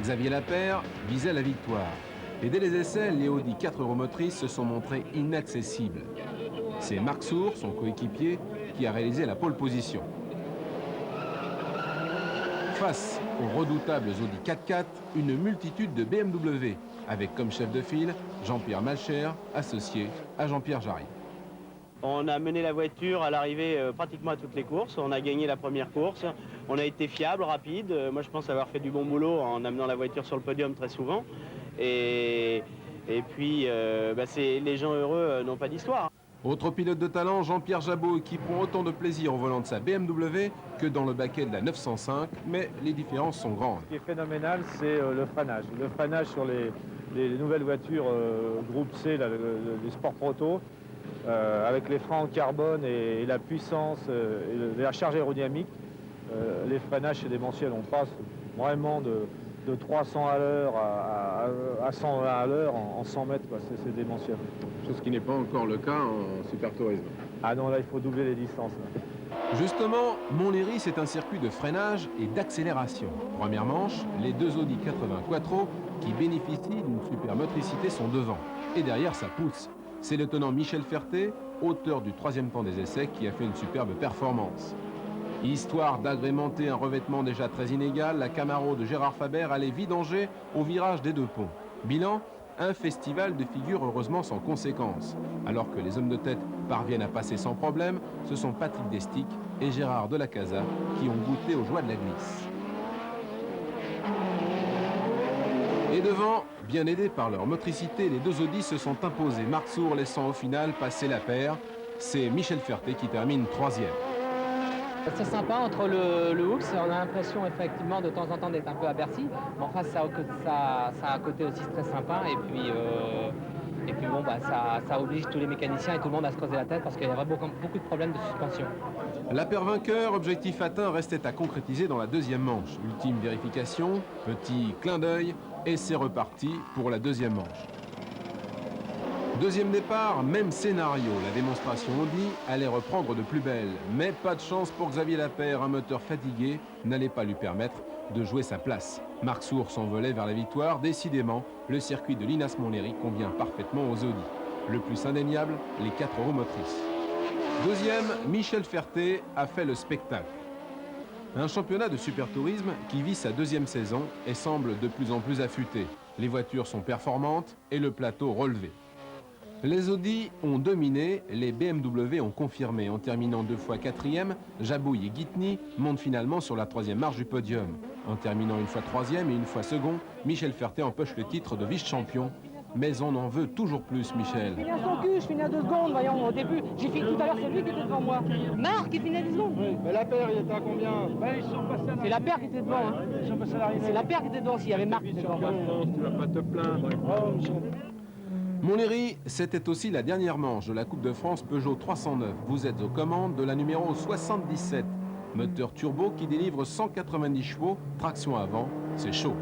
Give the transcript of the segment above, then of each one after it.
Xavier Lapeyre visait la victoire. Et dès les essais, les Audi 4 roues motrices se sont montrés inaccessibles. C'est Marc Sour, son coéquipier, qui a réalisé la pole position. Face aux redoutables Audi 4x4, une multitude de BMW, avec comme chef de file Jean-Pierre Malcher, associé à Jean-Pierre Jarry. On a mené la voiture à l'arrivée pratiquement à toutes les courses. On a gagné la première course. On a été fiable, rapide. Moi, je pense avoir fait du bon boulot en amenant la voiture sur le podium très souvent. Et puis, les gens heureux n'ont pas d'histoire. Autre pilote de talent, Jean-Pierre Jabot, qui prend autant de plaisir au volant de sa BMW que dans le baquet de la 905, mais les différences sont grandes. Ce qui est phénoménal, c'est le freinage. Le freinage sur les nouvelles voitures groupe C, les Sport Proto, avec les freins en carbone et la puissance et la charge aérodynamique, les freinages chez démentiels, on passe vraiment de 300 à l'heure à 120 à l'heure en 100 mètres, c'est démentiel. Chose qui n'est pas encore le cas en super tourisme. Ah non, là il faut doubler les distances. Là. Justement, Montlhéry, c'est un circuit de freinage et d'accélération. Première manche, les deux Audi 80 Quattro qui bénéficient d'une super motricité sont devant. Et derrière, ça pousse. C'est le tenant Michel Ferté, auteur du troisième temps des essais, qui a fait une superbe performance. Histoire d'agrémenter un revêtement déjà très inégal, la Camaro de Gérard Faber allait vidanger au virage des deux ponts. Bilan, un festival de figures heureusement sans conséquences. Alors que les hommes de tête parviennent à passer sans problème, ce sont Patrick Destic et Gérard Delacasa qui ont goûté aux joies de la glisse. Et devant, bien aidés par leur motricité, les deux Audi se sont imposés. Marc Sour laissant au final passer la paire. C'est Michel Ferté qui termine troisième. C'est sympa entre le Hooks, on a l'impression effectivement de temps en temps d'être un peu à Bercy. Mais enfin, ça a un côté aussi très sympa. Et puis bon, ça oblige tous les mécaniciens et tout le monde à se creuser la tête parce qu'il y avait beaucoup de problèmes de suspension. La paire vainqueur, objectif atteint, restait à concrétiser dans la deuxième manche. Ultime vérification, petit clin d'œil et c'est reparti pour la deuxième manche. Deuxième départ, même scénario. La démonstration Audi allait reprendre de plus belle. Mais pas de chance pour Xavier Lapeyre, un moteur fatigué n'allait pas lui permettre de jouer sa place. Marc Sour s'envolait vers la victoire. Décidément, le circuit de l'Inas Montlhéry convient parfaitement aux Audi. Le plus indéniable, les 4 roues motrices. Deuxième, Michel Ferté a fait le spectacle. Un championnat de supertourisme qui vit sa deuxième saison et semble de plus en plus affûté. Les voitures sont performantes et le plateau relevé. Les Audi ont dominé, les BMW ont confirmé. En terminant 2 fois 4e, Jabouille et Guitny montent finalement sur la 3e marche du podium. En terminant 1 fois 3e et 1 fois 2nd, Michel Ferté empoche le titre de vice-champion. Mais on en veut toujours plus, Michel. Je finis à son cul, je finis à 2 secondes, voyons, au début. J'ai fini tout à l'heure, c'est lui qui était devant moi. Marc, il finit à 10 secondes. Oui, mais la paire, il était à combien? C'est la paire qui était devant. C'est la paire qui était devant, s'il y avait Marc qui était devant. Tu vas pas te plaindre. Montlhéry, c'était aussi la dernière manche de la Coupe de France Peugeot 309. Vous êtes aux commandes de la numéro 77. Moteur turbo qui délivre 190 chevaux, traction avant, c'est chaud.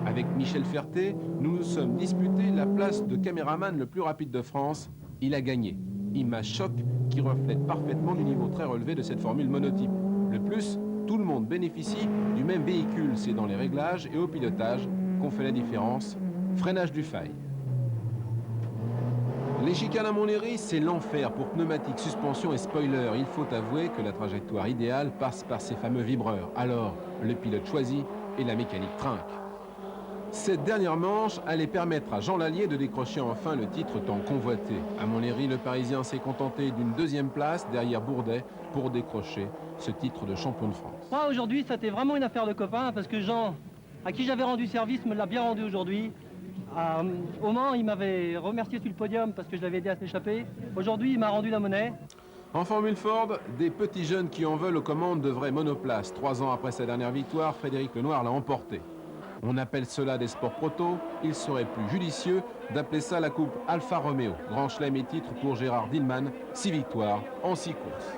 Avec Michel Ferté, nous nous sommes disputés la place de caméraman le plus rapide de France. Il a gagné. Image choc qui reflète parfaitement le niveau très relevé de cette formule monotype. Le plus, tout le monde bénéficie du même véhicule. C'est dans les réglages et au pilotage qu'on fait la différence. Freinage du faille. Les chicanes à Montlhéry, c'est l'enfer pour pneumatiques, suspension et spoiler. Il faut avouer que la trajectoire idéale passe par ces fameux vibreurs. Alors, le pilote choisit et la mécanique trinque. Cette dernière manche allait permettre à Jean Lallier de décrocher enfin le titre tant convoité. À Montlhéry, le Parisien s'est contenté d'une 2e place derrière Bourdet pour décrocher ce titre de champion de France. Moi, aujourd'hui, c'était vraiment une affaire de copain parce que Jean, à qui j'avais rendu service, me l'a bien rendu aujourd'hui. Au Mans, il m'avait remercié sur le podium parce que je l'avais aidé à s'échapper. Aujourd'hui, il m'a rendu la monnaie. En Formule Ford, des petits jeunes qui en veulent aux commandes de vraies monoplaces. 3 ans après sa dernière victoire, Frédéric Lenoir l'a emporté. On appelle cela des sports proto. Il serait plus judicieux d'appeler ça la coupe Alfa Romeo. Grand chelem et titre pour Gérard Dillman, 6 victoires en 6 courses.